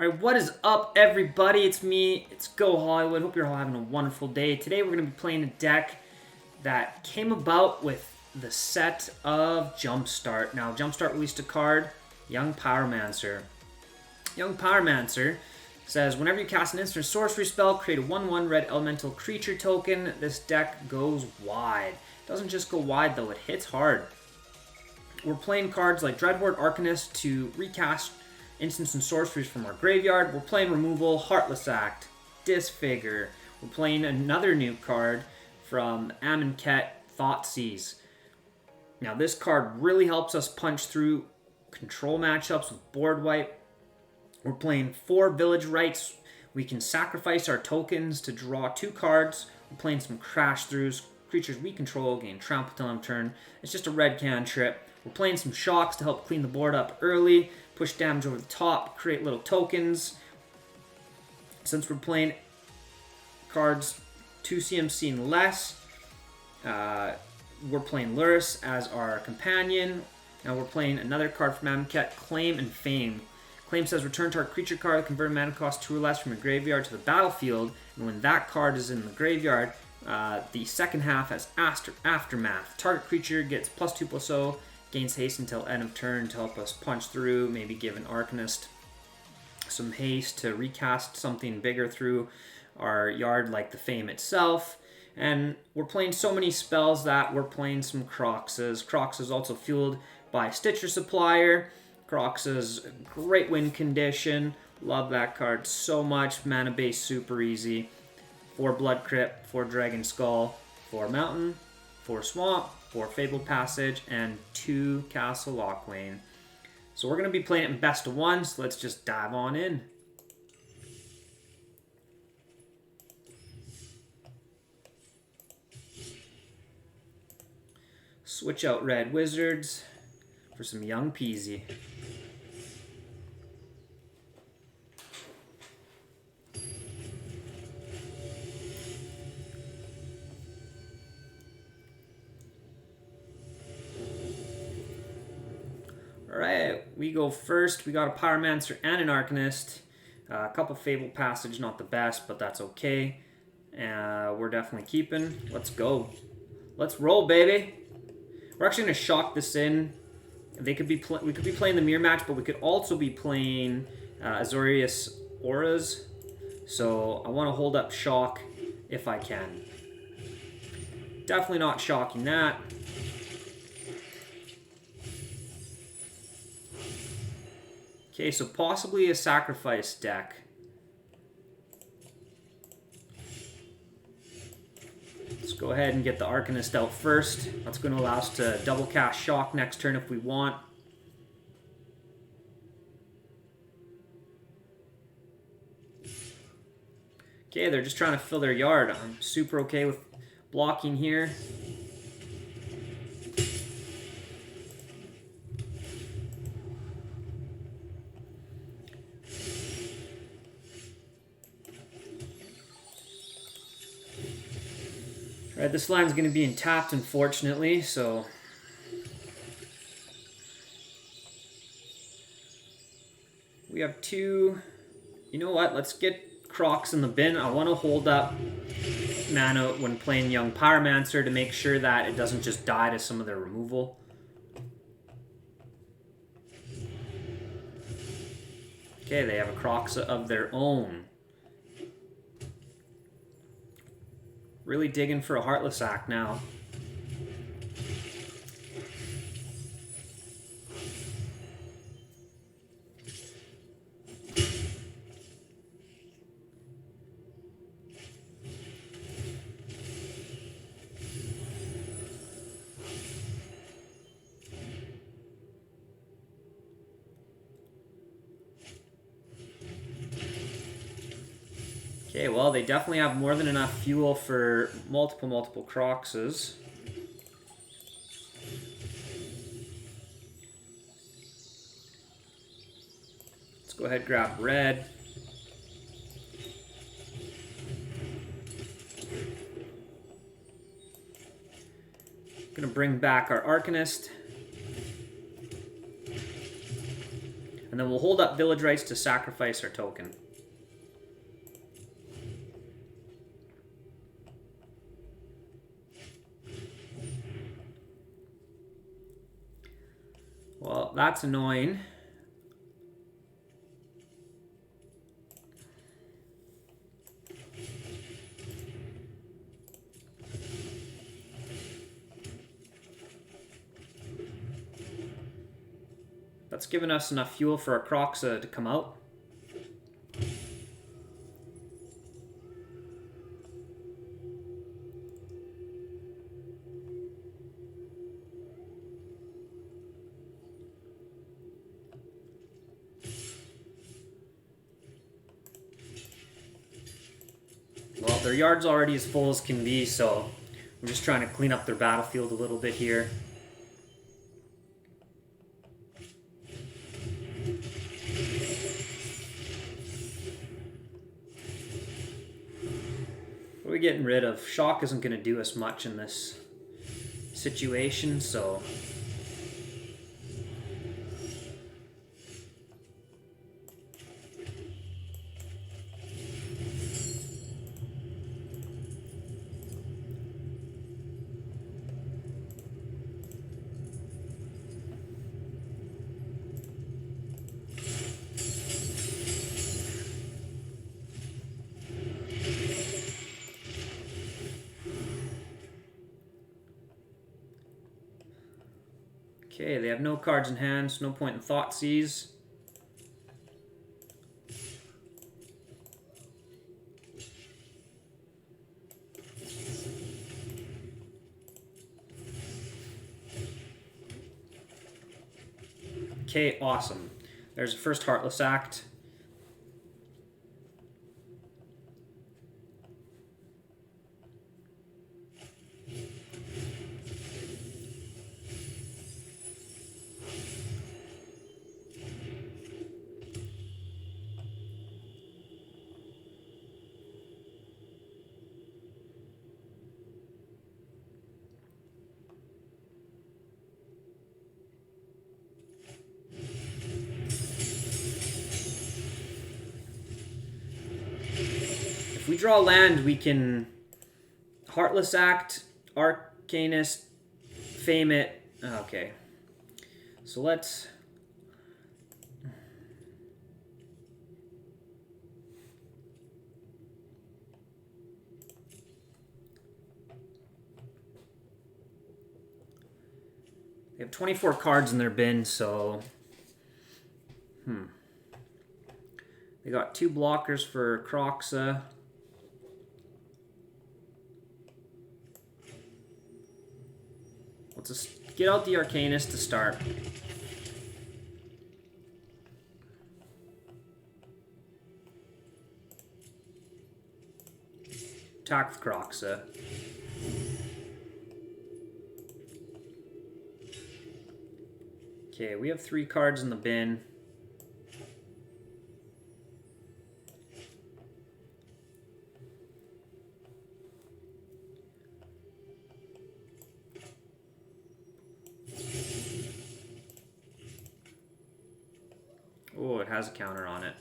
Alright, what is up, everybody? It's me, it's Go Hollywood. Hope you're all having a wonderful day. Today we're going to be playing a deck that came about with the set of Jumpstart. Now, Jumpstart released a card, Young Pyromancer. Young Pyromancer says, whenever you cast an instant sorcery spell, create a 1/1 red elemental creature token. This deck goes wide. It doesn't just go wide, though. It hits hard. We're playing cards like Dreadhorde Arcanist to recast instants and sorceries from our graveyard. We're playing removal, Heartless Act, Disfigure. We're playing another new card from Amonkhet, Thoughtseize. Now this card really helps us punch through control matchups with board wipe. We're playing 4 Village Rites. We can sacrifice our tokens to draw 2 cards. We're playing some Crash Throughs. Creatures we control gain trample till end turn. It's just a red cantrip. We're playing some Shocks to help clean the board up early. Push damage over the top, create little tokens. Since we're playing cards 2 CMC and less, we're playing Lurrus as our companion. Now we're playing another card from Amonkhet, Claim and Fame. Claim says return target creature card, convert mana cost 2 or less from your graveyard to the battlefield, and when that card is in the graveyard, the second half has Aftermath. Target creature gets +2/+0, gains haste until end of turn to help us punch through, maybe give an Arcanist some haste to recast something bigger through our yard like the Fame itself. And we're playing so many spells that we're playing some Croxes. Crox is also fueled by Stitcher Supplier. Crox is great win condition. Love that card so much. Mana base super easy. 4 Blood Crypt, 4 Dragon Skull, 4 Mountain, 4 Swamp, 4 Fabled Passage, and 2 Castle Lockwayne. So we're going to be playing it in best of 1, so let's just dive on in. Switch out Red Wizards for some Young Peezey. Alright, we go first. We got a Pyromancer and an Arcanist. A couple Fabled Passage, not the best, but that's okay. We're definitely keeping. Let's go. Let's roll, baby. We're actually going to shock this in. We could be playing the mirror match, but we could also be playing Azorius Auras. So I want to hold up shock if I can. Definitely not shocking that. Okay, so possibly a sacrifice deck. Let's go ahead and get the Arcanist out first. That's going to allow us to double cast Shock next turn if we want. Okay, they're just trying to fill their yard. I'm super okay with blocking here. Right, this line's going to be tapped, unfortunately, so... We have 2... You know what? Let's get Crocs in the bin. I want to hold up mana when playing Young Pyromancer to make sure that it doesn't just die to some of their removal. Okay, they have a Crocs of their own. Really digging for a Heartless Act now. Okay, well, they definitely have more than enough fuel for multiple Croxes. Let's go ahead and grab red. Gonna bring back our Arcanist. And then we'll hold up village rights to sacrifice our token. Well, that's annoying. That's given us enough fuel for our Croxa to come out. Well, their yard's already as full as can be, so I'm just trying to clean up their battlefield a little bit here. What are we getting rid of? Shock isn't going to do us much in this situation, so... Okay, they have no cards in hand, so no point in Thoughtseize. Okay, awesome. There's the first Heartless Act. If we draw land, we can Heartless Act, Arcanist, Fame it. Okay. So let's... They have 24 cards in their bin, so... They got 2 blockers for Croxa. Let's just get out the Arcanist to start. Attack with Croxa. Okay, we have 3 cards in the bin. Oh, it has a counter on it.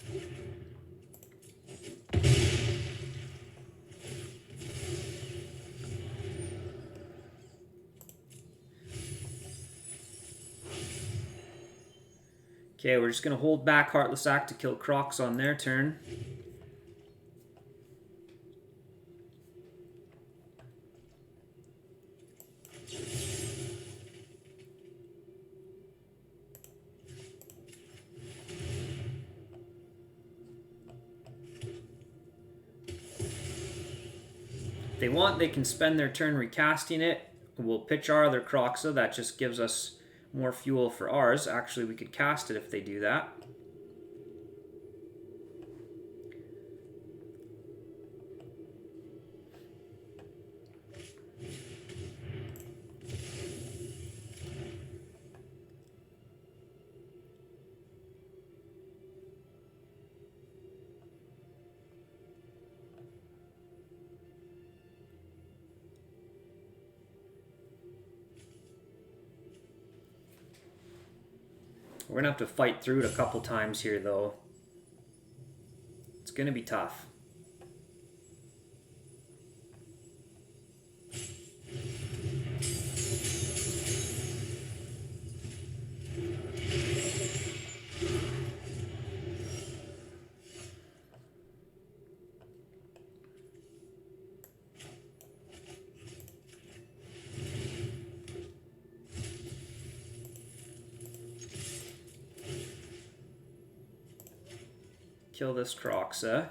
Okay, we're just going to hold back Heartless Act to kill Crocs on their turn. If they want, they can spend their turn recasting it. We'll pitch our other Croxa. That just gives us more fuel for ours. Actually, we could cast it if they do that. We're going to have to fight through it a couple times here, though. It's going to be tough. Kill this Croxa.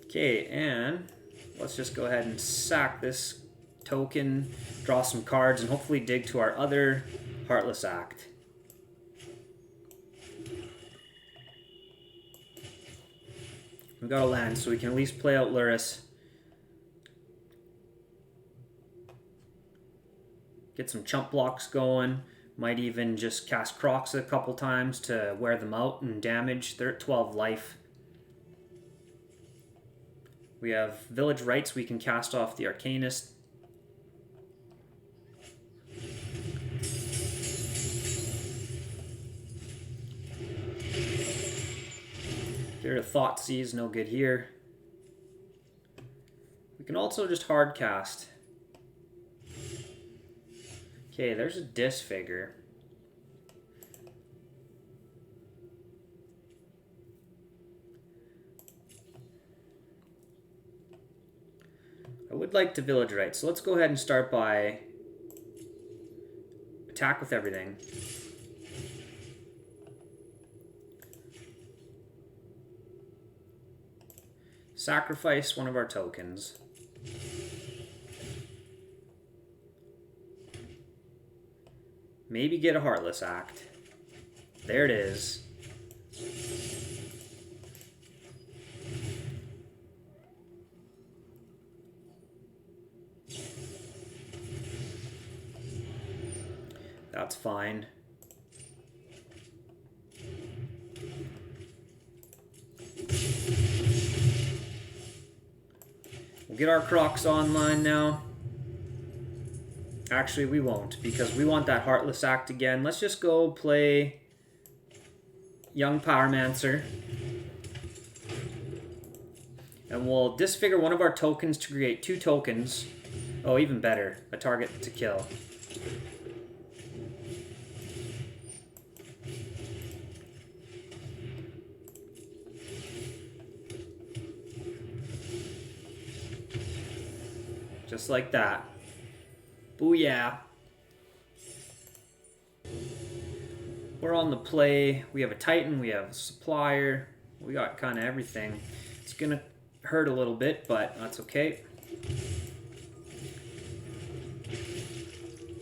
Okay, and let's just go ahead and sack this token, draw some cards, and hopefully dig to our other Heartless Act. We got a land, so we can at least play out Luris. Get some chump blocks going. Might even just cast Crocs a couple times to wear them out and damage. They're at 12 life. We have Village Rites we can cast off the Arcanist. Get rid of Thoughtseize, no good here. We can also just hard cast. Okay, there's a Disfigure. I would like to Village Right, so let's go ahead and start by attack with everything. Sacrifice one of our tokens. Maybe get a Heartless Act. There it is. That's fine. We'll get our Crocs online now. Actually, we won't, because we want that Heartless Act again. Let's just go play Young Pyromancer. And we'll disfigure one of our tokens to create 2 tokens. Oh, even better, a target to kill. Just like that. Booyah. We're on the play. We have a Titan, we have a Supplier. We got kind of everything. It's going to hurt a little bit, but that's okay.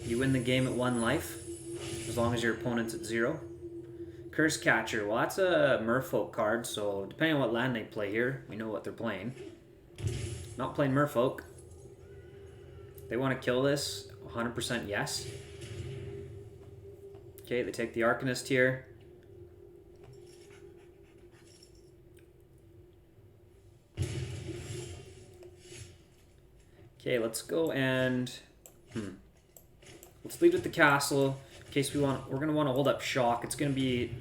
You win the game at 1 life, as long as your opponent's at 0. Curse Catcher. Well, that's a Merfolk card, so depending on what land they play here, we know what they're playing. Not playing Merfolk. They want to kill this, 100% yes. Okay, they take the Arcanist here. Okay, let's go and let's lead with the castle in case we're gonna want to hold up shock. It's gonna be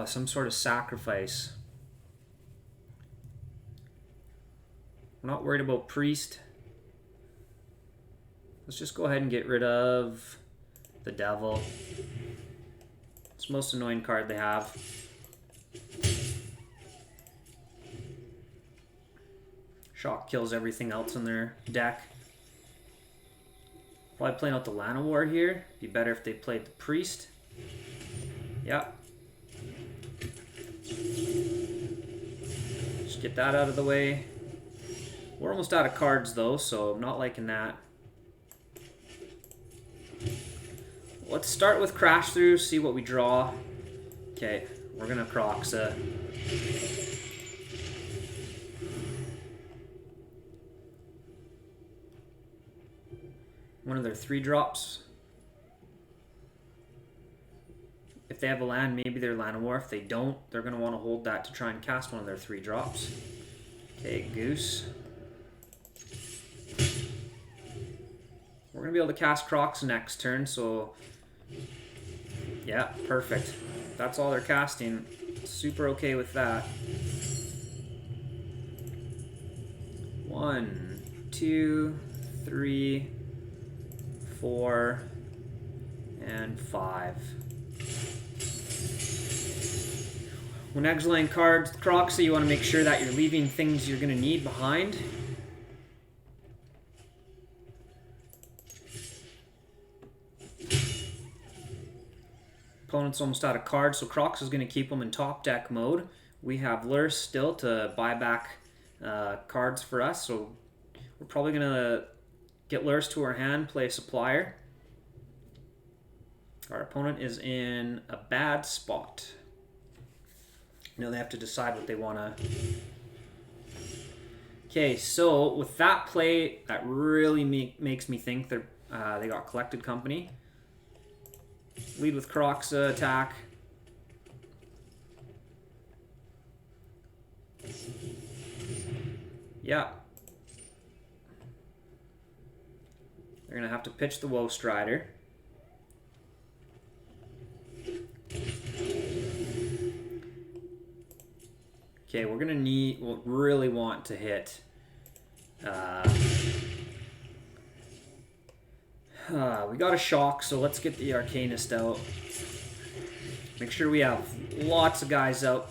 some sort of sacrifice. We're not worried about priest. Let's just go ahead and get rid of the devil. It's the most annoying card they have. Shock kills everything else in their deck. Probably playing out the Llanowar here. Be better if they played the priest. Yep. Just get that out of the way. We're almost out of cards though, so I'm not liking that. Let's start with Crash Through, see what we draw. Okay, we're gonna Croxa. One of their 3 drops. If they have a land, maybe they're Land of War. If they don't, they're going to want to hold that to try and cast one of their 3 drops. Okay, Goose. We're going to be able to cast Crocs next turn, so... Yeah, perfect. That's all they're casting. Super okay with that. 1, 2, 3, 4, and 5. When exiling cards, Crocs, so you want to make sure that you're leaving things you're going to need behind. Opponent's almost out of cards, so Crocs is going to keep them in top deck mode. We have Lurse still to buy back cards for us, so we're probably going to get Lurse to our hand, play a Supplier. Our opponent is in a bad spot. You know, they have to decide what they want to... Okay, so with that play, that really makes me think they got Collected Company. Lead with Crocs attack. Yeah. They're going to have to pitch the Woe Strider. Okay, we're gonna we'll really want to hit we got a shock, so let's get the Arcanist out. Make sure we have lots of guys out.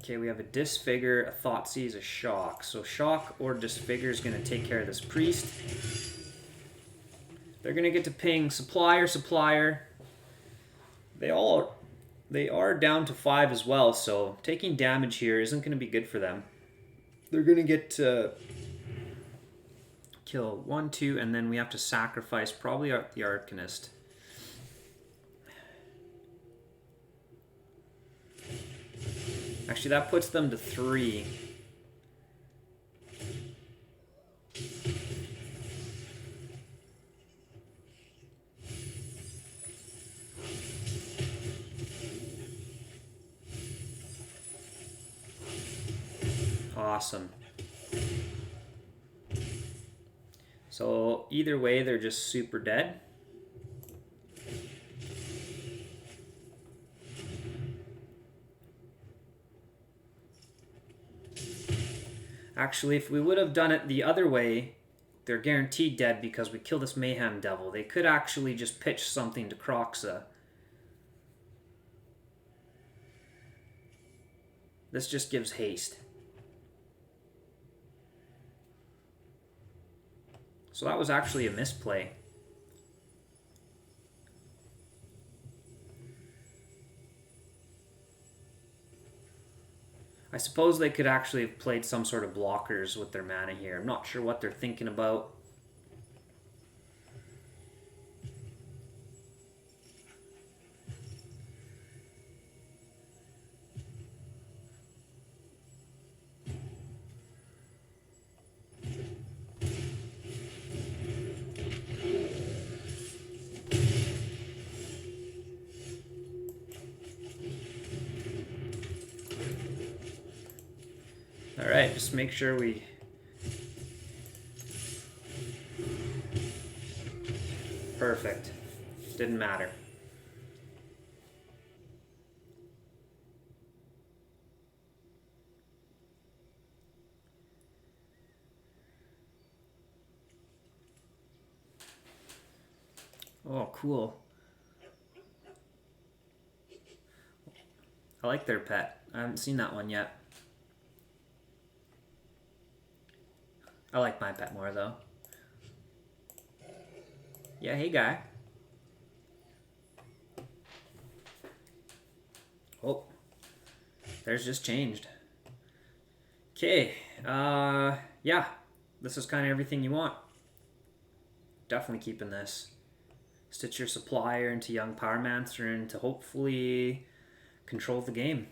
Okay, we have a Disfigure, a Thoughtseize, a Shock. So Shock or Disfigure is gonna take care of this Priest. They're gonna get to ping Supplier. They are down to 5 as well, so taking damage here isn't going to be good for them. They're going to get to kill 1, 2, and then we have to sacrifice probably the Arcanist. Actually, that puts them to 3. Awesome. So either way, they're just super dead. Actually, if we would have done it the other way, they're guaranteed dead because we kill this Mayhem Devil. They could actually just pitch something to Croxa. This just gives haste. So that was actually a misplay. I suppose they could actually have played some sort of blockers with their mana here. I'm not sure what they're thinking about. Alright, just make sure we... Perfect. Didn't matter. Oh, cool. I like their pet. I haven't seen that one yet. I like my pet more, though. Yeah, hey, guy. Oh. Theirs just changed. Okay. Yeah. This is kind of everything you want. Definitely keeping this. Stitch your Supplier into young Pyromancer and to hopefully control the game.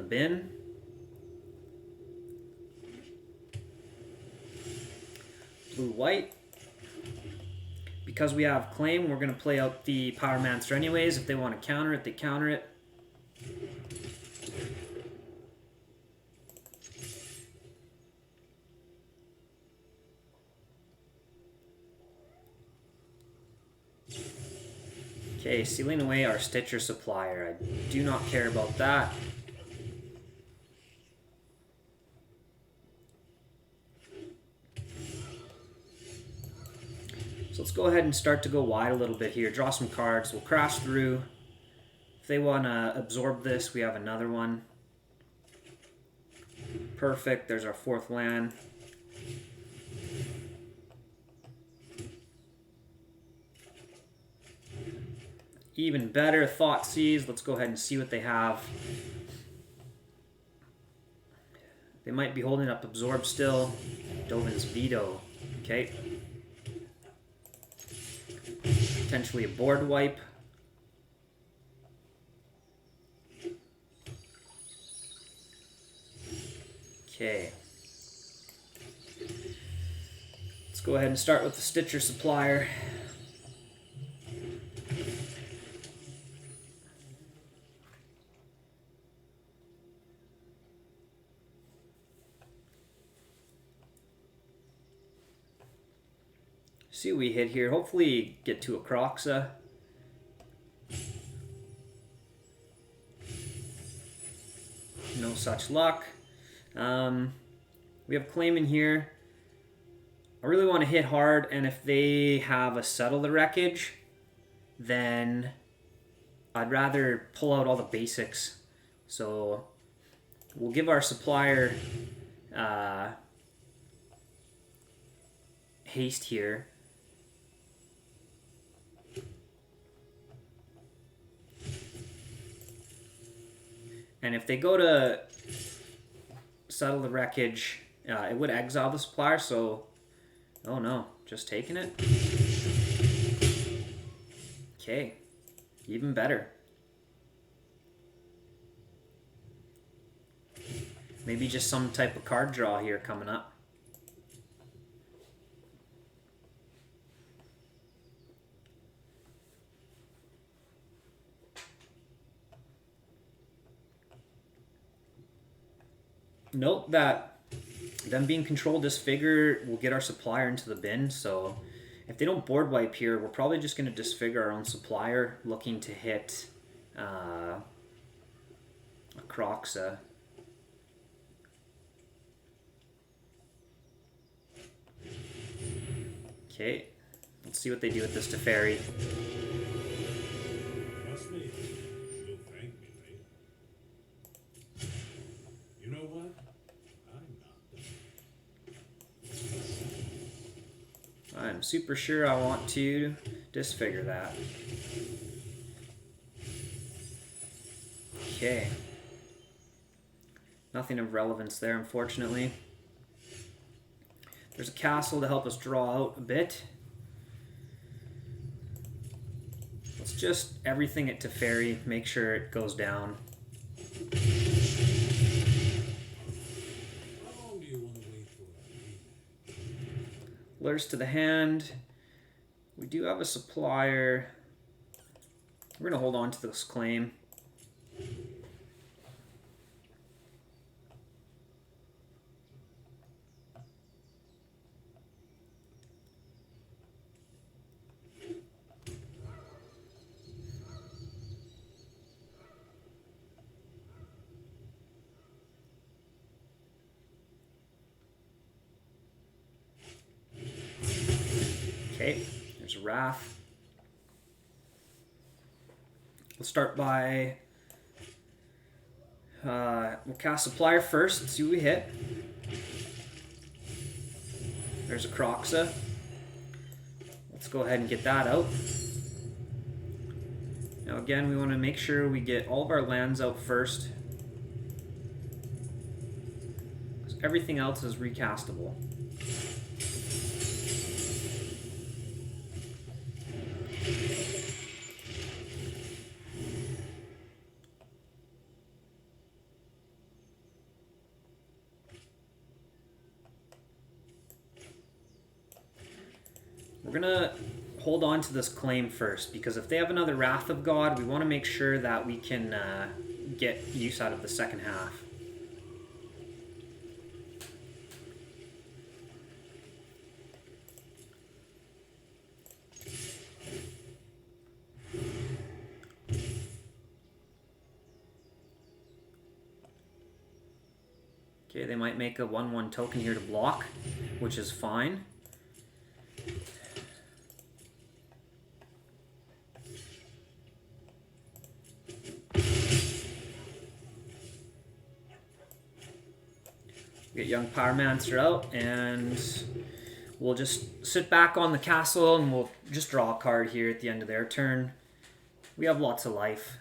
bin. Blue, white. Because we have claim, we're going to play out the Pyromancer anyways. If they want to counter it, they counter it. Okay, sealing away our Stitcher supplier. I do not care about that. So let's go ahead and start to go wide a little bit here. Draw some cards. We'll crash through. If they want to absorb this, we have another one. Perfect. There's our 4th land. Even better, Thoughtseize. Let's go ahead and see what they have. They might be holding up Absorb still. Dovin's Veto. Okay. Potentially a board wipe. Okay. Let's go ahead and start with the Stitcher supplier. See what we hit here. Hopefully get to a Croxa. No such luck. We have claim in here. I really want to hit hard, and if they have a Settle the Wreckage, then I'd rather pull out all the basics. So we'll give our supplier haste here. And if they go to Settle the Wreckage, it would exile the supplier, so... Oh no, just taking it? Okay, even better. Maybe just some type of card draw here coming up. Note that them being controlled disfigure will get our supplier into the bin, so if they don't board wipe here, we're probably just going to disfigure our own supplier looking to hit a Croxa. Okay, let's see what they do with this Teferi. Trust me, you'll thank me later. You know what? I'm not done. I'm super sure I want to disfigure that. Okay. Nothing of relevance there, unfortunately. There's a castle to help us draw out a bit. Let's just everything at Teferi, make sure it goes down. How long do you want to wait for it? Lures to the hand. We do have a supplier. We're going to hold on to this claim. Okay, there's a Wrath. Let's start by, we'll cast Supplier first, let's see what we hit. There's a Croxa. Let's go ahead and get that out. Now again, we want to make sure we get all of our lands out first. Everything else is recastable. We're going to hold on to this claim first, because if they have another Wrath of God, we want to make sure that we can get use out of the second half. Okay, they might make a 1/1 token here to block, which is fine. Get young Pyromancer out, and we'll just sit back on the castle, and we'll just draw a card here at the end of their turn. We have lots of life.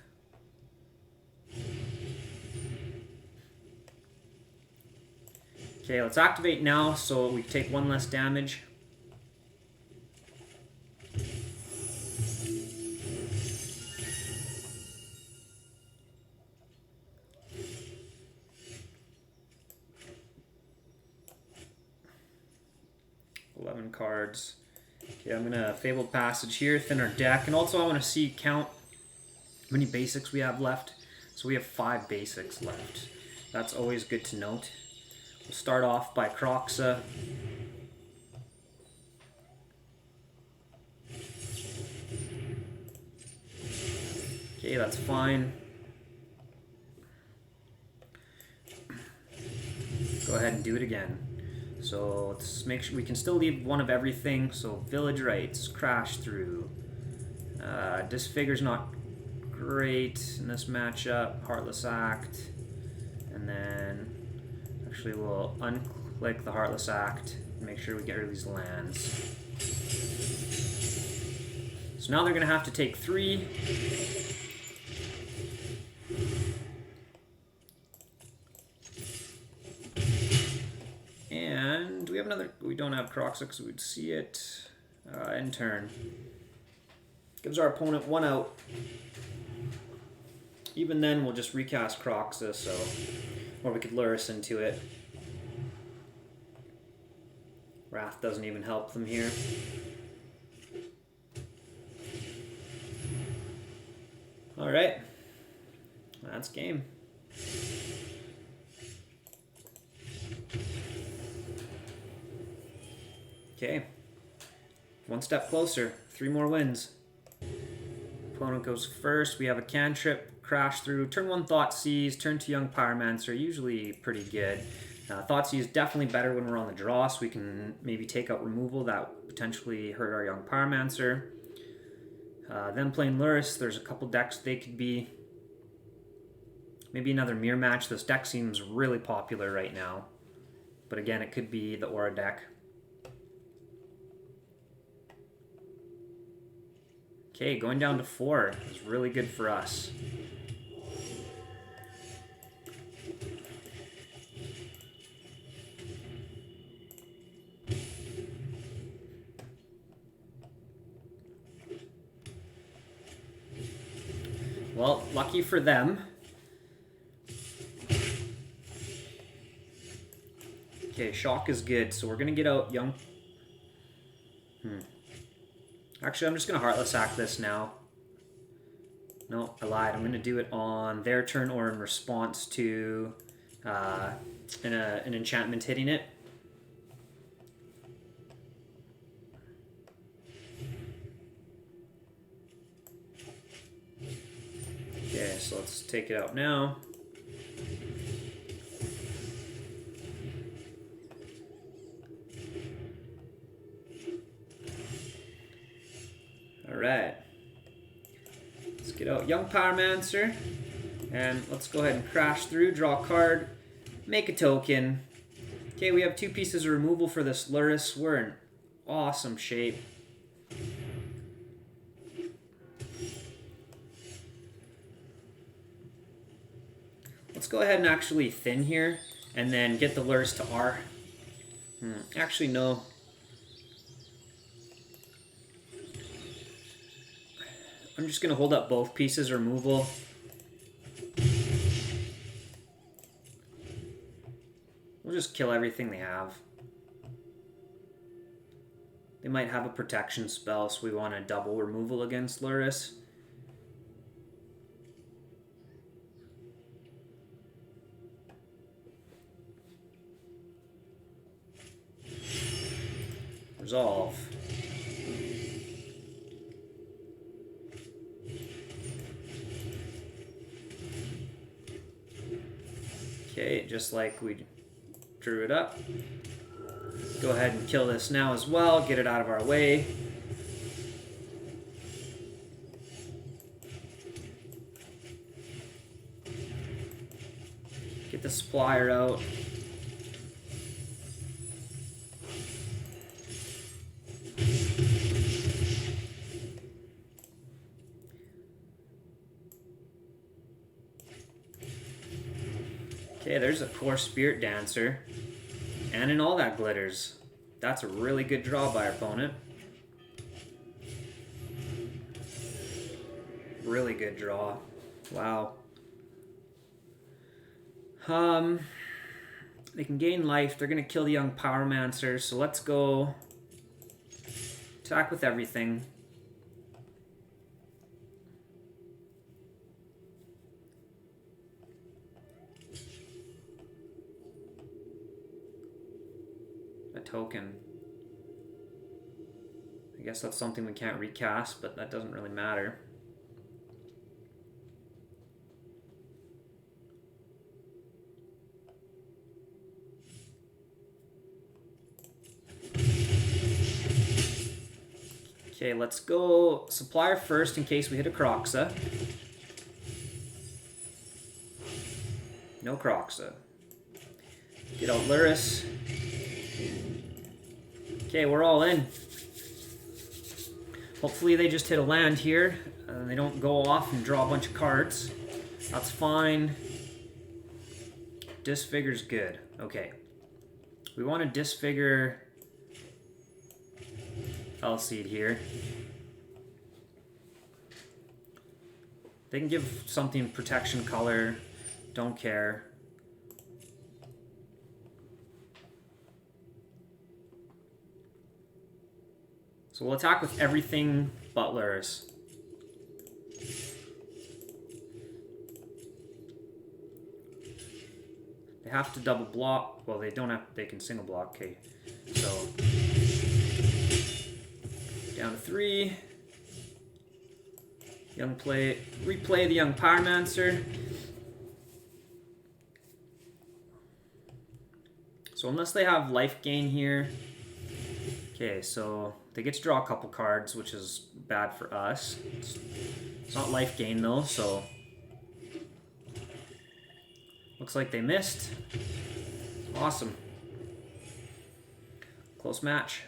Okay, let's activate now so we take 1 less damage. Cards. Okay, I'm gonna Fabled Passage here, thin our deck, and also I want to see count how many basics we have left. So we have 5 basics left. That's always good to note. We'll start off by Kroxa. Okay, that's fine. Go ahead and do it again. So let's make sure we can still leave 1 of everything. So Village Rites, Crash Through. Disfigure's not great in this matchup. Heartless Act. And then actually we'll unclick the Heartless Act and make sure we get rid of these lands. So now they're going to have to take 3. And we have another, we don't have Kroxa because we'd see it in turn. Gives our opponent 1 out. Even then, we'll just recast Kroxa, so, or we could lure us into it. Wrath doesn't even help them here. Alright. That's game. Okay, 1 step closer, 3 more wins. Opponent goes first. We have a cantrip, Crash Through, turn 1 Thoughtseize, turn 2 Young Pyromancer, usually pretty good. Thoughtseize is definitely better when we're on the draw, so we can maybe take out removal that would potentially hurt our Young Pyromancer. Then playing Lurrus, there's a couple decks they could be. Maybe another mirror match. This deck seems really popular right now. But again, it could be the Aura deck. Okay, going down to 4 is really good for us. Well, lucky for them. Okay, Shock is good, so we're going to get out Young... Actually, I'm just going to Heartless Act this now. No, I lied. I'm going to do it on their turn or in response to an enchantment hitting it. Okay, so let's take it out now. Alright. Let's get out Young Pyromancer. And let's go ahead and Crash Through, draw a card, make a token. Okay, we have 2 pieces of removal for this Lurrus. We're in awesome shape. Let's go ahead and actually thin here, and then get the Lurrus to R. Actually, no. I'm just going to hold up both pieces removal. We'll just kill everything they have. They might have a protection spell, so we want a double removal against Luris. Resolve. Okay, just like we drew it up. Go ahead and kill this now as well, get it out of our way. Get the supplier out. Okay, there's a core Spirit Dancer. And in all that glitters. That's a really good draw by our opponent. Really good draw. Wow. They can gain life. They're going to kill the young Pyromancer. So let's go attack with everything. A token. I guess that's something we can't recast, but that doesn't really matter. Okay, let's go supplier first in case we hit a Croxa. No Croxa. Get out Luris. Okay, we're all in. Hopefully they just hit a land here. They don't go off and draw a bunch of cards. That's fine. Disfigure's good. Okay. We want to disfigure L-Seed here. They can give something protection color. Don't care. So we'll attack with everything but Luris. They have to double block. Well, they don't have. They can single block. Okay, so down to 3. Replay the young Pyromancer. So unless they have life gain here. Okay, so they get to draw a couple cards, which is bad for us. It's not life gain though, so looks like they missed. Awesome. Close match.